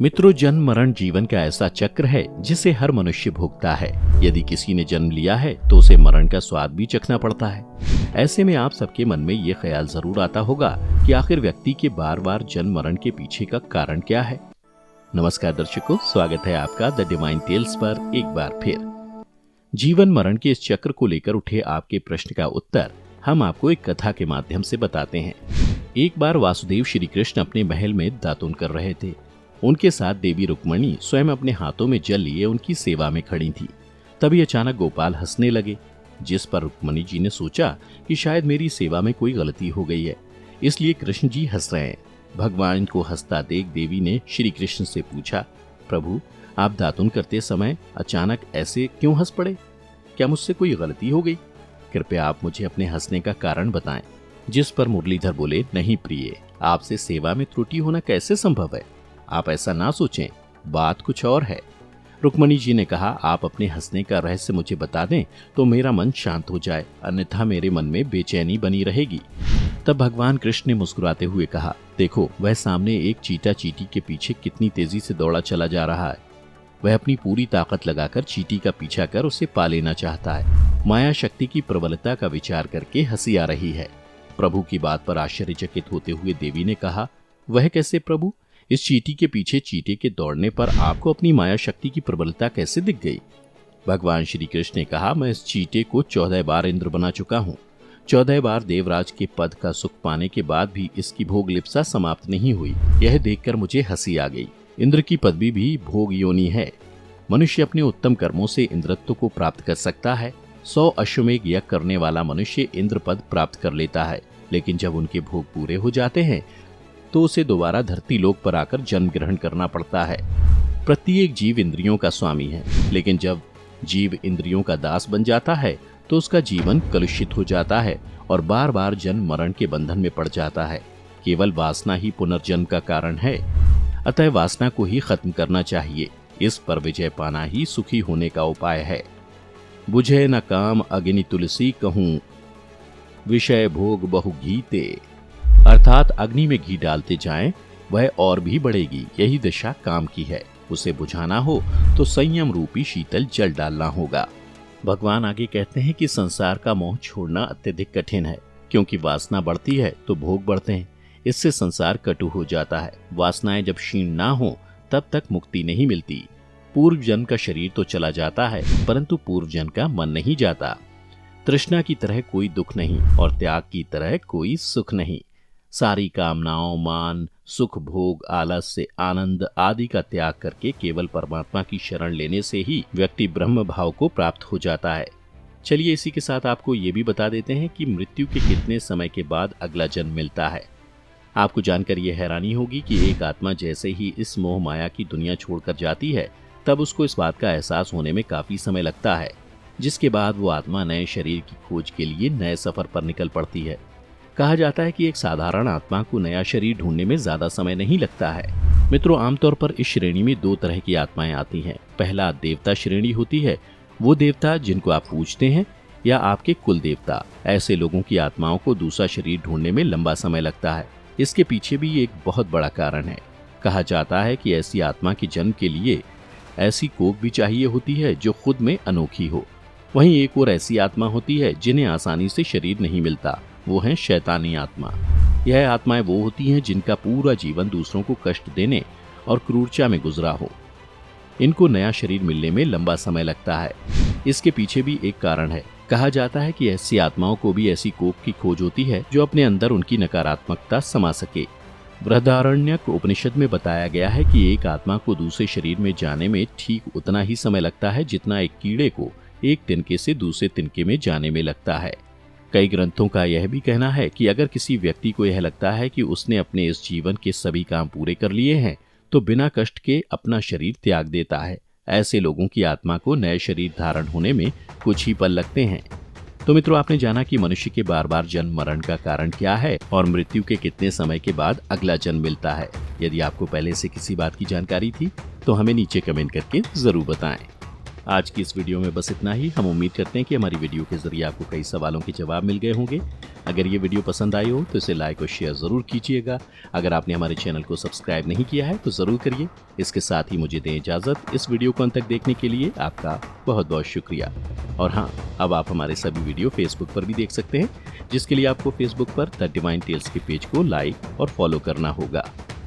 मित्रों, जन्म मरण जीवन का ऐसा चक्र है जिसे हर मनुष्य भोगता है। यदि किसी ने जन्म लिया है तो उसे मरण का स्वाद भी चखना पड़ता है। ऐसे में आप सबके मन में ये ख्याल जरूर आता होगा कि आखिर व्यक्ति के बार बार जन्म मरण के पीछे का कारण क्या है। नमस्कार दर्शकों, स्वागत है आपका द डिवाइन टेल्स पर एक बार फिर। जीवन मरण के इस चक्र को लेकर उठे आपके प्रश्न का उत्तर हम आपको एक कथा के माध्यम से बताते हैं। एक बार वासुदेव श्री कृष्ण अपने महल में दातुन कर रहे थे। उनके साथ देवी रुक्मणी स्वयं अपने हाथों में जल लिए उनकी सेवा में खड़ी थी। तभी अचानक गोपाल हंसने लगे, जिस पर रुक्मणी जी ने सोचा कि शायद मेरी सेवा में कोई गलती हो गई है, इसलिए कृष्ण जी हंस रहे हैं। भगवान को हंसता देख देवी ने श्री कृष्ण से पूछा, प्रभु, आप दातुन करते समय अचानक ऐसे क्यों हंस पड़े? क्या मुझसे कोई गलती हो गई? कृपया आप मुझे अपने हंसने का कारण बताएं। जिस पर मुरलीधर बोले, नहीं प्रिय, आपसे सेवा में त्रुटि होना कैसे संभव है? आप ऐसा ना सोचें, बात कुछ और है। रुक्मणी जी ने कहा, आप अपने हंसने का रहस्य मुझे बता दें तो मेरा मन शांत हो जाए, अन्यथा मेरे मन में बेचैनी बनी रहेगी। तब भगवान कृष्ण ने मुस्कुराते हुए कहा, देखो, वह सामने एक चींटी चींटी के पीछे कितनी तेजी से दौड़ा चला जा रहा है। वह अपनी पूरी ताकत लगाकर चींटी का पीछा कर उसे पा लेना चाहता है। माया शक्ति की प्रबलता का विचार करके हंसी आ रही है। प्रभु की बात पर आश्चर्यचकित होते हुए देवी ने कहा, वह कैसे प्रभु? इस चींटी के पीछे चींटे के दौड़ने पर आपको अपनी माया शक्ति की प्रबलता कैसे दिख गई? भगवान श्री कृष्ण ने कहा, मैं इस चींटे को 14 बार इंद्र बना चुका हूँ। 14 बार देवराज के पद का सुख पाने के बाद भी इसकी भोग लिप्सा समाप्त नहीं हुई। यह देखकर मुझे हंसी आ गई। इंद्र की पदवी भी भोग योनि है। मनुष्य अपने उत्तम कर्मों से इंद्रत्व को प्राप्त कर सकता है। 100 अश्वमेघ यज्ञ करने वाला मनुष्य इंद्र पद प्राप्त कर लेता है, लेकिन जब उनके भोग पूरे हो जाते हैं तो उसे दोबारा धरती लोक पर आकर जन्म ग्रहण करना पड़ता है। प्रत्येक जीव इंद्रियों का स्वामी है, लेकिन जब जीव इंद्रियों का दास बन जाता है तो उसका जीवन कलुषित हो जाता है और बार बार जन्म मरण के बंधन में पड़ जाता है। केवल वासना ही पुनर्जन्म का कारण है, अतः वासना को ही खत्म करना चाहिए। इस पर विजय पाना ही सुखी होने का उपाय है। बुझे न काम अग्नि तुलसी कहूं, विषय भोग बहु घीते। अर्थात अग्नि में घी डालते जाएं, वह और भी बढ़ेगी। यही दशा काम की है। उसे बुझाना हो तो संयम रूपी शीतल जल डालना होगा। भगवान आगे कहते हैं कि संसार का मोह छोड़ना अत्यधिक कठिन है, क्योंकि वासना बढ़ती है तो भोग बढ़ते हैं। इससे संसार कटु हो जाता है। वासनाएं जब क्षीण ना हो तब तक मुक्ति नहीं मिलती। पूर्व जन्म का शरीर तो चला जाता है, परंतु पूर्व जन्म का मन नहीं जाता। तृष्णा की तरह कोई दुख नहीं और त्याग की तरह कोई सुख नहीं। सारी कामनाओं, मान, सुख, भोग, आलस्य, आनंद आदि का त्याग करके केवल परमात्मा की शरण लेने से ही व्यक्ति ब्रह्म भाव को प्राप्त हो जाता है। चलिए इसी के साथ आपको ये भी बता देते हैं कि मृत्यु के कितने समय के बाद अगला जन्म मिलता है। आपको जानकर यह हैरानी होगी कि एक आत्मा जैसे ही इस मोह माया की दुनिया छोड़कर जाती है, तब उसको इस बात का एहसास होने में काफी समय लगता है, जिसके बाद वो आत्मा नए शरीर की खोज के लिए नए सफर पर निकल पड़ती है। कहा जाता है कि एक साधारण आत्मा को नया शरीर ढूंढने में ज्यादा समय नहीं लगता है। मित्रों, आमतौर पर इस श्रेणी में 2 तरह की आत्माएं आती हैं। पहला देवता श्रेणी होती है। वो देवता जिनको आप पूजते हैं या आपके कुल देवता। ऐसे लोगों की आत्माओं को दूसरा शरीर ढूंढने में लंबा समय लगता है। इसके पीछे भी एक बहुत बड़ा कारण है। कहा जाता है कि ऐसी आत्मा के जन्म के लिए ऐसी कोख भी चाहिए होती है जो खुद में अनोखी हो। वहीं एक और ऐसी आत्मा होती है जिन्हें आसानी से शरीर नहीं मिलता। वो है शैतानी आत्मा। यह आत्माएं वो होती हैं जिनका पूरा जीवन दूसरों को कष्ट देने और क्रूरता में गुजरा हो। इनको नया शरीर मिलने में लंबा समय लगता है। इसके पीछे भी एक कारण है। कहा जाता है कि ऐसी आत्माओं को भी ऐसी कोख की खोज होती है जो अपने अंदर उनकी नकारात्मकता समा सके। बृहदारण्यक उपनिषद में बताया गया है कि एक आत्मा को दूसरे शरीर में जाने में ठीक उतना ही समय लगता है जितना एक कीड़े को एक तिनके से दूसरे तिनके में जाने में लगता है। कई ग्रंथों का यह भी कहना है कि अगर किसी व्यक्ति को यह लगता है कि उसने अपने इस जीवन के सभी काम पूरे कर लिए हैं, तो बिना कष्ट के अपना शरीर त्याग देता है। ऐसे लोगों की आत्मा को नए शरीर धारण होने में कुछ ही पल लगते हैं। तो मित्रों, आपने जाना कि मनुष्य के बार बार जन्म मरण का कारण क्या है और मृत्यु के कितने समय के बाद अगला जन्म मिलता है। यदि आपको पहले से किसी बात की जानकारी थी तो हमें नीचे कमेंट करके जरूर बताएं। आज की इस वीडियो में बस इतना ही। हम उम्मीद करते हैं कि हमारी वीडियो के जरिए आपको कई सवालों के जवाब मिल गए होंगे। अगर ये वीडियो पसंद आई हो तो इसे लाइक और शेयर ज़रूर कीजिएगा। अगर आपने हमारे चैनल को सब्सक्राइब नहीं किया है तो ज़रूर करिए। इसके साथ ही मुझे दें इजाज़त। इस वीडियो को अंत तक देखने के लिए आपका बहुत बहुत शुक्रिया। और हाँ, अब आप हमारे सभी वीडियो फेसबुक पर भी देख सकते हैं, जिसके लिए आपको फेसबुक पर द डिवाइन टेल्स के पेज को लाइक और फॉलो करना होगा।